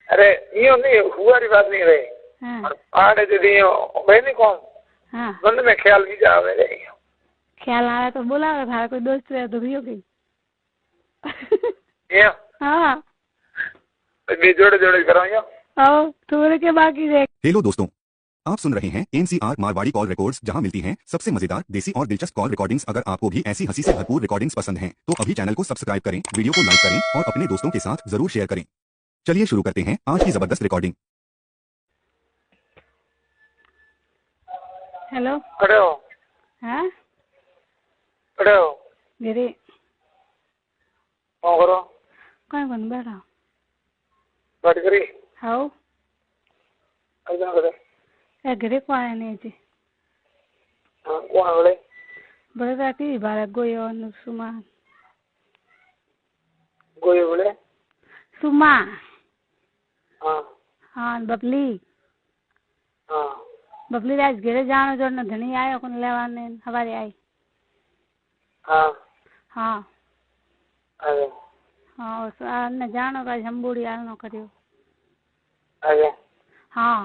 अरे यो नहीं हुआ वाली बात नहीं रही। हाँ पहाड़ दीदी भाई नहीं कौन हाँ मन में ख्याल भी जावे रे। ख्याल आया तो बोला था कोई दोस्त रहे तो भी हो गई। ये हाँ बे जोड़े जोड़े करो यो। आओ थोड़े के बाकी देख। हेलो दोस्तों, आप सुन रहे हैं एनसीआर मारवाड़ी कॉल रिकॉर्ड्स, जहां मिलती हैं सबसे मजेदार, देसी और दिलचस्प कॉल रिकॉर्डिंग्स। अगर आपको भी ऐसी हंसी से भरपूर रिकॉर्डिंग्स पसंद हैं, तो अभी चैनल को सब्सक्राइब करें, वीडियो को लाइक करें और अपने दोस्तों के साथ जरूर शेयर करें। चलिए शुरू करते हैं आज की जबरदस्त रिकॉर्डिंग। हेलो खड़े हो हाँ खड़े हो गिरी कौन करो कौन बैठा बात करी हाउ ऐसा करे ए गिरी को आया नहीं जी हाँ कौन बोले बड़े राती बारह गोयो न सुमा गोये बोले सुमा हाँ हाँ बबली हाँ बबली राज घरे जानो जो न धनी आयो कोन लेवाने हवारे आई हाँ हाँ अरे हाँ उस न जानो का जम्बूड़ी आनो करियो अरे हाँ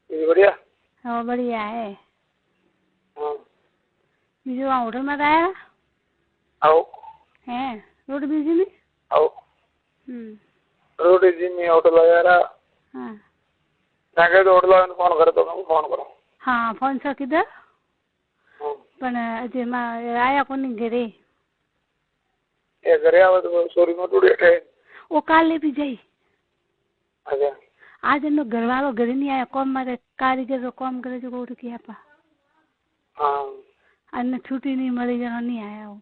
ये बढ़िया हाँ बढ़िया है हाँ बीजू वहाँ होटल में आया आओ है रोड बीजी में आओ रोटी जी में होटल वगैरह हाँ नाके तो होटल वाले फोन करे तो मैं फोन करो हाँ फोन सो किधर पण अजे मा आया कोनी घरे ये घरे आवे तो सोरी में टूटे थे वो काले भी जाई अच्छा आज एनो घरवालो घरे नहीं आया कॉम मारे कारीगर रो कॉम करे जो कोट किया पा हाँ अन्न छुट्टी नहीं मળી जनो नहीं आया वो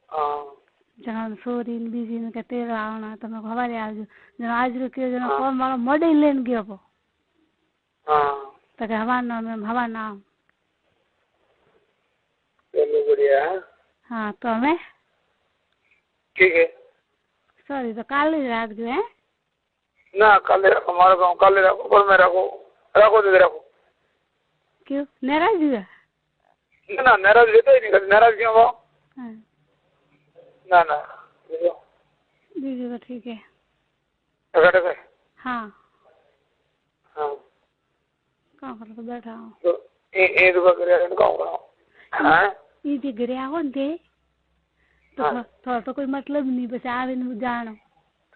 हाँ जनो सोरी ने बीजी ने के तेरा आना तमे हवारे आवजो जनो आज रो के जनो कॉम वालो मोडे लेन गयो पो हाँ तो के हवा ना चलो बढ़िया है हाँ तो हमें ठीक है सॉरी तो काले रात जो है ना कल रखो हमारे गाँव कल रखो कल में रखो रखो दे रखो क्यों नाराज हुआ ना नाराज रहते ही नहीं कभी नाराज क्यों हो हाँ ना ना बीजू तो ठीक है टका हाँ हाँ कहाँ कर तो बैठा हूँ तो ये रुपया करे गाँव का हाँ ये जे घरे आओ ने तो थोड़ा तो कोई मतलब नहीं बस आवे न जानो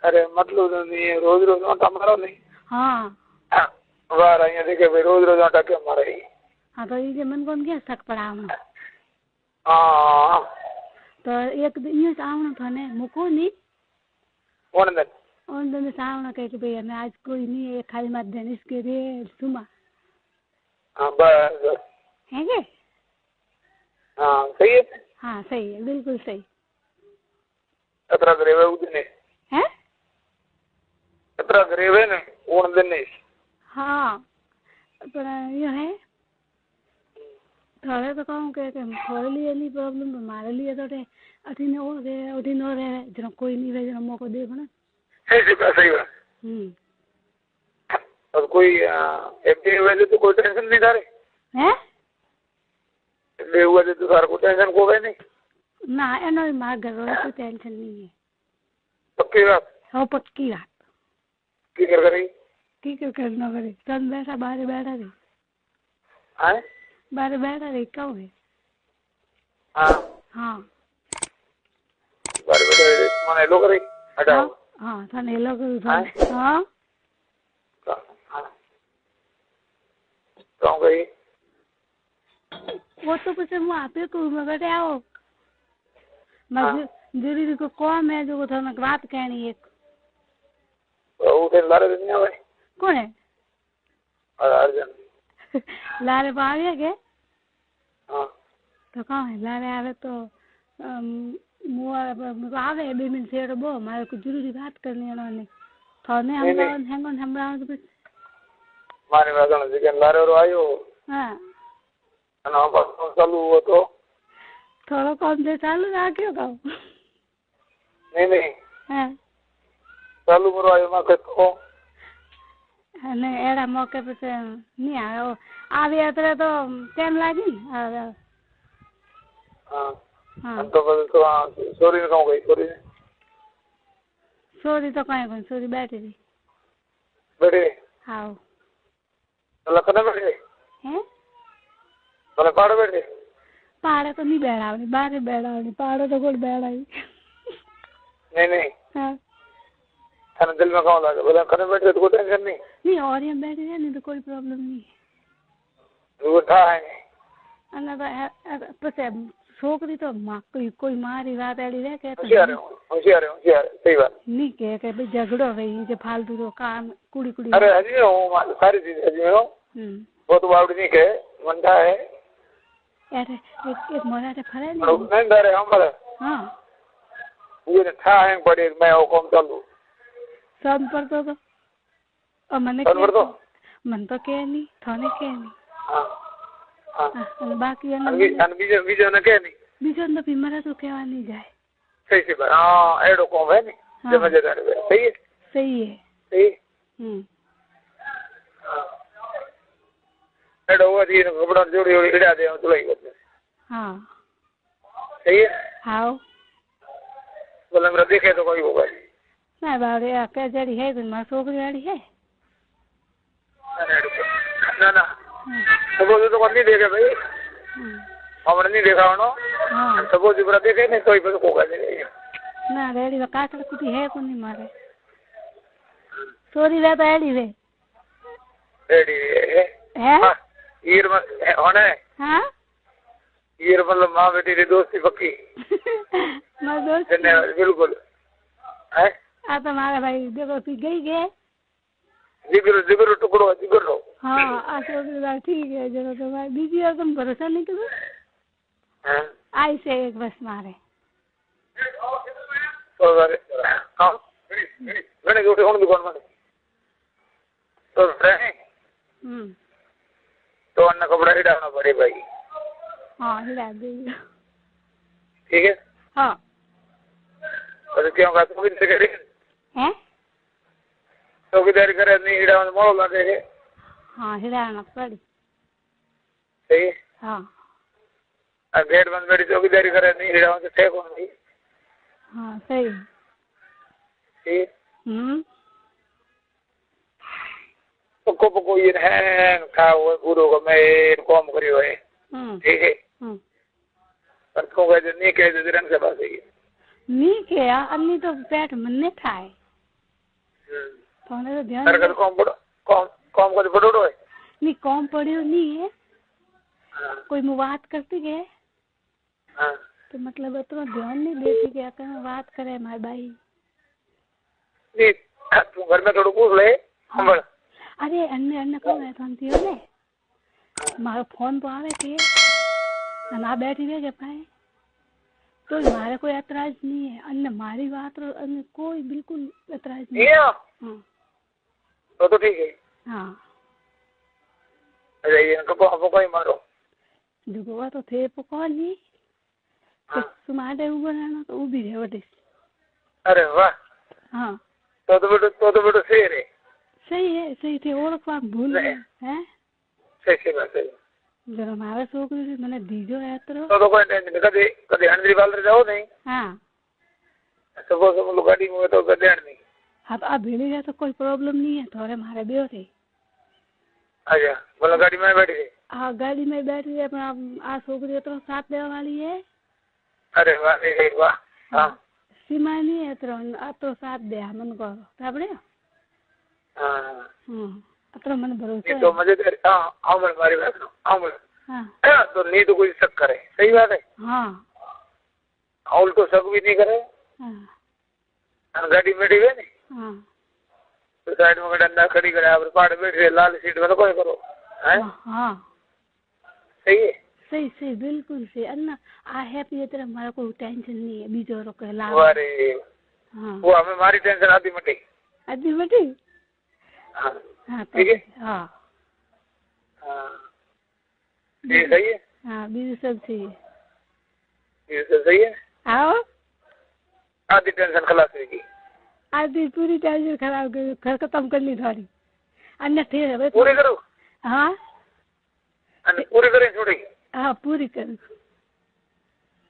अरे मतलब नहीं है रोज रोज आटा मारो नहीं हाँ वाह रही है देखे भाई रोज रोज आटा क्यों मारे हाँ तो ये मन कौन क्या शक पड़ा हम हाँ तो एक दिन ये आवनो था ने मुको नहीं कौन दिन उन दिन आवनो कह के भैया मैं आज कोई नहीं है खाली मत देने इसके रे सुमा हाँ बस है के हाँ सही है हाँ सही है बिल्कुल सही कतरा करेवे उदने है कतरा करेवे ने उन दिन नहीं हाँ पर ये है थोड़े तो कहूँ के थोड़े लिए नहीं प्रॉब्लम तो हमारे लिए तो अठीन हो रहे जनो कोई नहीं रहे जनो मौको दे बना सही बात और कोई एमपी वैसे तो कोई टेंशन नहीं करे हैं ले हुआ तो सारा को टेंशन को गए नहीं ना एनो मार घर वाले कोई टेंशन नहीं है पक्की बात हो पक्की बात की कर रही ठीक है करना करे सन बैठा बाहर बैठा रही हाँ बाहर बैठा रही कब है हाँ हाँ बारे बेटे माने लो करे हटाओ हाँ थाने लोग हाँ कौन गई वो तो कुछ मैं आपे को मैं बैठे आओ मैं दीदी को कौन है जो था ना बात कहनी एक उठे लारे दिन नहीं आवे कौन है अर्जन लारे बागे के हाँ तो कहाँ है लारे आवे तो मुझे आवे 2 मिनट से तो बो मारे को जरूरी बात करनी है उन्होंने थाने हम हैंगन हमरा तो मारे वाला जिकन लारे रो आयो हाँ ना बस चालू हुआ तो थोड़ा कम से चालू रहा क्यों का नहीं हाँ चालू करो आयो ना तो नहीं एड़ा मौके पे से नहीं आया आवे तो टाइम लागी हाँ हाँ तो बस तो सोरी ने कहूँ गई सोरी सोरी तो कहीं कौन सोरी बैठी थी बैठे आओ भला कने बैठे हैं भला पाड़ बैठे पाड़े तो नहीं बैठावनी बाहर बैठावनी पाड़े तो कोई बैठाई नहीं हाँ थाने दिल में कौन लगे भला कने बैठे तो कोई टेंशन नहीं नहीं और यहाँ बैठे हैं नहीं तो कोई प्रॉब्लम नहीं वो था है अन्ना तो पसे छोकरी तो कोई मारी बात एड़ी रहे के होशियार सही बात नहीं के भाई झगड़ो रही जो फालतू तो काम कुड़ी कुड़ी अरे हजी हूँ सारी चीज हजी हूँ वो तो बावड़ी नहीं के मंडा है यार एक मोरा से फरे नहीं डरे हम बोले हाँ ये था है बड़े मैं वो कौन चालू सब पर तो और मने मन तो के नहीं थाने के नहीं हाँ बाकी बीजो न के नहीं बीजो न भी मरा तो केवा नहीं जाए सही से बात हाँ एडो कौन है नहीं जब मजे कर सही है सही एडो वो थी कपड़ा जोड़ी जोड़ी इड़ा दे तो लगी बात हाँ सही है हाँ बोले मेरा देखे तो कोई होगा नहीं बाबरे क्या जड़ी है तुम छोकरी वाली है ना सपोज तो नहीं देखे भाई हमने नहीं देखा हाँ सपोज पूरा देखे नहीं कोई पर होगा ना रेडी तो काकड़ कुटी है को नहीं मारे सॉरी वे तो एडी वे रेडी है ईर होना है हाँ ईर मतलब माँ बेटी की दोस्ती पक्की मैं दोस्त बिल्कुल है आ तो मारे भाई देखो तू गई गए जिगर टुकड़ो जिगर लो हाँ आ ठीक है जरा तो भाई बीजी और तुम भरोसा नहीं करो आई से एक बस मारे तो हाँ मैंने उठे कौन दुकान में तो तो अन्ना कपड़ा ही डालना पड़े भाई हाँ हिला देगा ठीक है हाँ और क्यों का तुम भी करे हैं चौकीदारी करे नहीं हिड़ा में मोड़ ला देगे हाँ हिलाना पड़ी सही है हाँ गेट बंद मेरी चौकीदारी करे नहीं हिड़ा में तो थे कौन नहीं हाँ सही ठीक पको ये है खाओ गुरु को मैं कॉम करियो है ठीक है पर को कहे नहीं कहे रंग से बात है नहीं किया अन्नी तो पेट मन्ने खाए तो तो ध्यान सरकार कॉम को पड़ो है नहीं कॉम पड़ियो नहीं है कोई मैं बात करती के तो मतलब इतना ध्यान नहीं देती कि अगर मैं बात करे हमारे भाई नहीं तू घर में थोड़ा पूछ ले हम अरे अन्य अन्य कौन है तुम थियो ने मारो फोन तो आवे के ना बैठी रहे पाए तो हमारे कोई ऐतराज नहीं है अन्य हमारी बात और अन्य कोई बिल्कुल ऐतराज नहीं है हाँ तो ठीक है हाँ अरे ये पको ही मारो दुगवा तो थे पको नहीं तो तुम्हारे ऊपर रहना तो वो भी है वटे अरे वाह हाँ तो बेटो सही है सही थे और बात भूल गए हैं सही बात है जरा हमारे छोकरी से मैंने दीजो है तो कोई टेंशन कदे हंड्री बाल जाओ नहीं हाँ सपोज हम लोग गाड़ी में तो कदे नहीं हाँ तो आप भेड़ी जाए तो कोई प्रॉब्लम नहीं है थोड़े हमारे बेहो थे अच्छा बोला गाड़ी में बैठ गए हाँ गाड़ी में बैठ गए अपना आ छोकरी तो साथ देने वाली है अरे वाह हाँ सीमा नहीं है तो साथ दे मन को ताबड़े हाँ अतरो मन भरोसा तो मजेदार हाँ हमारी बात हाँ तो नहीं तो कोई शक करे सही बात है हाँ उल्टो शक भी नहीं करे गाड़ी में बैठी गए नहीं तो साइड में डंडा खड़ी करे आप पहाड़ बैठ गए लाल सीट में तो कोई करो है सही है सही बिल्कुल सही अन्ना आ हैप्पी है तेरा हमारा कोई टेंशन नहीं है बीजो रो के ला अरे वो हमें हमारी टेंशन आधी मटी हाँ ठीक है हाँ ये सही है हाँ बीजो सब सही है ये सब सही है आओ आधी टेंशन खलास रहेगी आधी पूरी टेंशन खराब कर खत्म करनी थोड़ी अन्य थे पूरी करो हाँ पूरी करें छोड़ी हाँ पूरी कर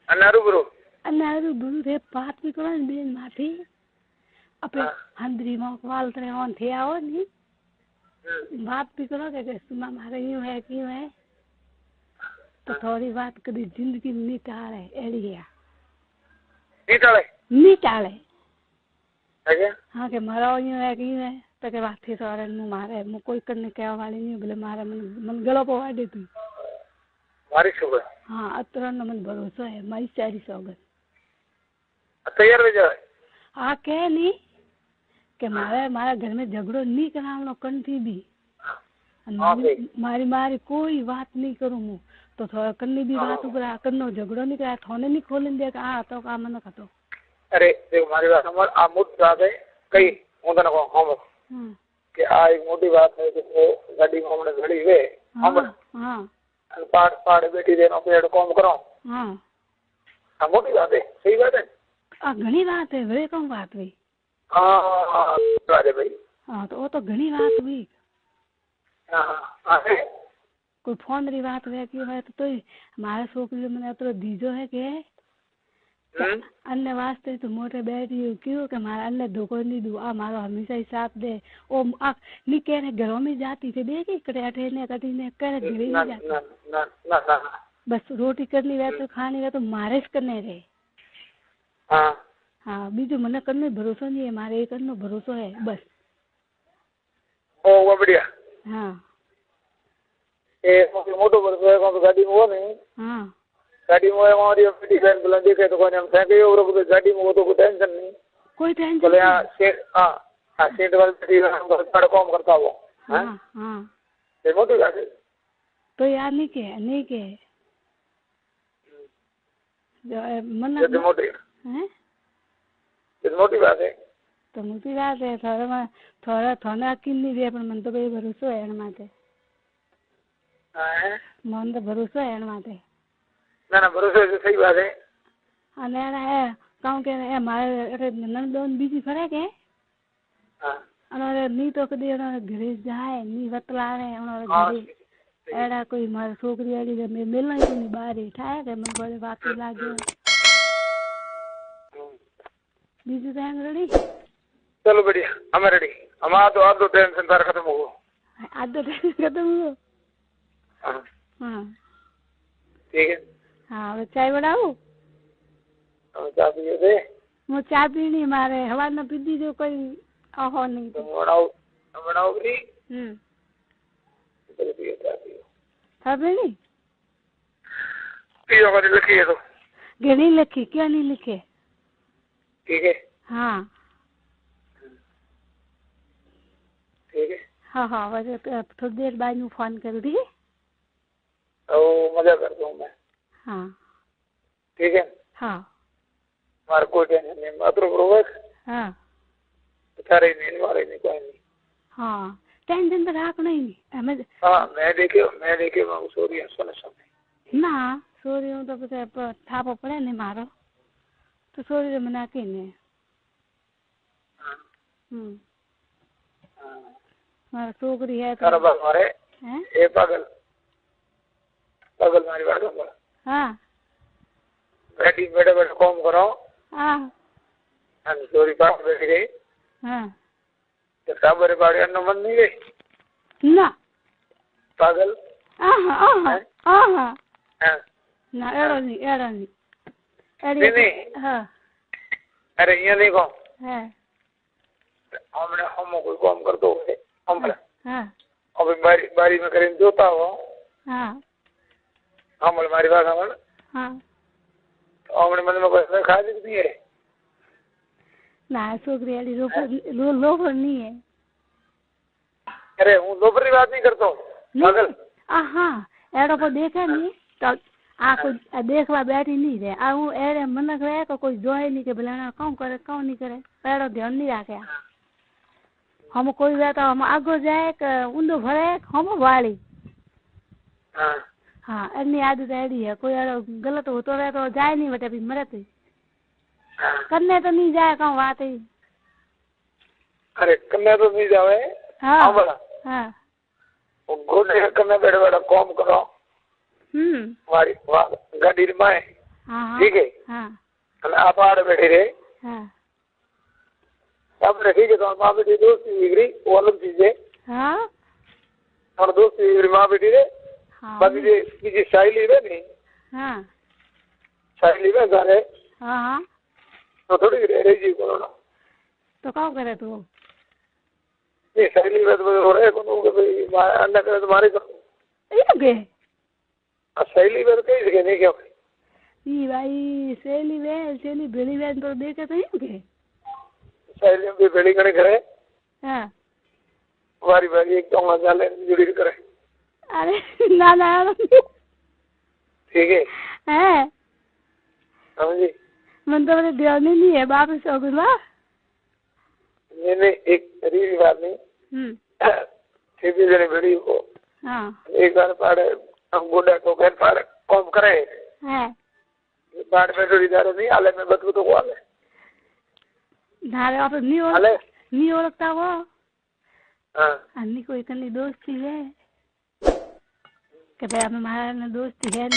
अनारू बुरु रे बात भी करो बेन माथी अपने हंद्री में वाल तरे ऑन थे आओ नहीं बात भी करो कि सुना मारे यूं है क्यों है तो थोड़ी बात करी जिंदगी नहीं टाले एड़ी है नहीं टाले हाँ के मारो यूं है क्यों है तो के बात थी सारे नु मारे मु कोई करने क्या वाली नहीं बोले मारे मन गलो पवा दे तू मारी सुबह हाँ अतर न मन भरोसा है मारी सारी सौगत तैयार हो जाए आ के नहीं के मारे घर में झगड़ो नहीं करावनो कंठी भी मारी मारी कोई बात नहीं करूँ मु तो थोड़ा कन्नी भी बात ऊपर कन्नो झगड़ो नहीं कराया थोने नहीं खोलन दे आ तो का मन खतो अरे देखो मारी बात समझ आ मोटी बात है कई हूं तने को हम कि आ एक मोटी बात है कि वो गाड़ी में हमने घड़ी वे हम हां पाड़ बैठी देनो पेड़ काम करो हां आ मोटी बात है सही बात है आ घणी बात है वे कौन बात हुई हां अरे भाई हां तो वो तो घणी बात हुई हां कोई फोन री बात है कि है तो मारे छोकरी मैंने तो दीजो है के अन्य वास्ते तो मोटे बैठी क्यों के मारा अन्य धोखो नहीं दू आ मारो हमेशा ही साथ दे ओ नी कहने घरों में जाती थे देखी कटे ने कटी ने करे घरे नहीं जाती ना बस रोटी करनी वे तो खानी वे तो मारे ज करने रे हां हाँ बीजो मने करने भरोसा नहीं है मारे एक करनो भरोसा है बस ओ वो बढ़िया हाँ ए मोटो भरोसा है को गाड़ी में हो नहीं हाँ गाड़ी में हमारी बेटी बहन बुला देखे तो कोने हम फेंके और को गाड़ी में वो तो कोई टेंशन नहीं कोई टेंशन बोले हां सीट हां सीट वाली बेटी हम बड़ा काम करता हो हां हां ये मोटी बात है तो यार नहीं के जो मन ये मोटी हैं ये मोटी बात है तो मोटी बात है थोड़ा थोड़ा अकील नहीं दे पण मन तो भाई भरोसा है एन माटे हां मन तो भरोसा है एन माटे ना भरोसा से सही बात है अने है कहूं के ए मारे नंदन बीजी फरे के हां अने नी तो कदी घरे जाए नी वतला रे अने घरे एड़ा कोई मारे छोकरी आली जे मिलना ही नहीं बाहर ही ठाए के मन बड़े बात लागे बीजू टाइम रेडी चलो बढ़िया हम रेडी हमारा तो आधो टेंशन तार खत्म हो आधो टेंशन खत्म हो हां ठीक है हाँ चाय बनाऊ चाय पिए थे मु चाय पीनी मारे हवा न पीधी जो कोई ओहो नहीं तो बनाओ भी चलो पिए चाय पियो था पीनी पियो का लिखी है तो घनी लिखी क्या नहीं लिखे ठीक है हाँ ठीक है हाँ वैसे थोड़ी देर बाद में फोन करूँ ठीक है तो मजा करता हूँ मैं हाँ ठीक है हाँ मारे कोई टेंशन नहीं मात्र बरोबर हाँ सारे नहीं मारे नहीं कोई नहीं हाँ टेंशन तो रखना ही नहीं हमें हाँ मैं देखे मैं सो रही हूँ सोने समय ना सो रही हूँ तो पता थापो पड़े नहीं मारो तो सो रही मना के नहीं मारा छोकरी है तो मारे ये पागल मारी बात होगा हाँ बैठी बैठे काम करो हाँ चोरी पास बैठ गई हाँ तो साबरे बाड़ी अन्न मन नहीं गई ना पागल ना एड़ो नहीं नहीं हाँ अरे ये नहीं कहो है हमने हम कोई काम कर दो हम हाँ अभी बारी में करें जोता हो हाँ हम हमारी बात हम हाँ हमने मन में कोई खा सकती है ना छोकरी वाली लोफर नहीं है अरे हूँ दोपहरी बात नहीं करता हूँ पागल हाँ एड़ो को देखे नहीं तो आ कोई देखवा बैठी नहीं रहे आ हूँ एड़े मनक रहे तो कोई जोए नहीं के भला कौन करे कौन नहीं करे एड़ो ध्यान नहीं रखे हम कोई वे तो हम आगो जाए ऊंधो भरे हम वाली हाँ एनी आदत एड़ी है कोई एड़ो गलत होतो रहे तो जाए नहीं बेटे भी मरे तो करने तो नहीं जाए कहूँ बात ही अरे करने तो नहीं जावे हाँ बोला हाँ घोड़े करने बैठे बैठा काम करो हमारी गाड़ी में ठीक है हाँ आप आड़ बैठे रहे हाँ अब ठीक है तो माँ बेटी दोस्ती बिगड़ी वो अलग चीज है हाँ और दोस्त माँ बेटी रे हाँ बाकी जे बीजी साहेली रे नहीं हाँ साहेली में घरे हाँ हाँ तो थोड़ी रही जी को तो क्या करे तू नहीं साहेली में तो हो रहे को के भाई अन्ना करे तो मारे करो ये के साहेली में तो कहीं से नहीं क्या ई भाई सहेली भेड़ी बहन तो देखे तो ये के साहेली में भी बेड़ी करे करे हाँ बारी बारी एक तो जाले जुड़ी करे अरे ना ठीक है है समझी मन तो मेरे ध्यान ही नहीं है बाप से हो गया मैंने एक रील बात नहीं ठीक जने बेड़ी को हाँ एक बार पाड़े हम गोडा को घर पाड़े कॉम करे है बाढ़ में जोड़ी दारे नहीं आले में बतू तो को आले धारे आप नहीं ओळखता वो हाँ अन्नी कोई कनी दोस्ती है कि भाई हमारा दोस्ती है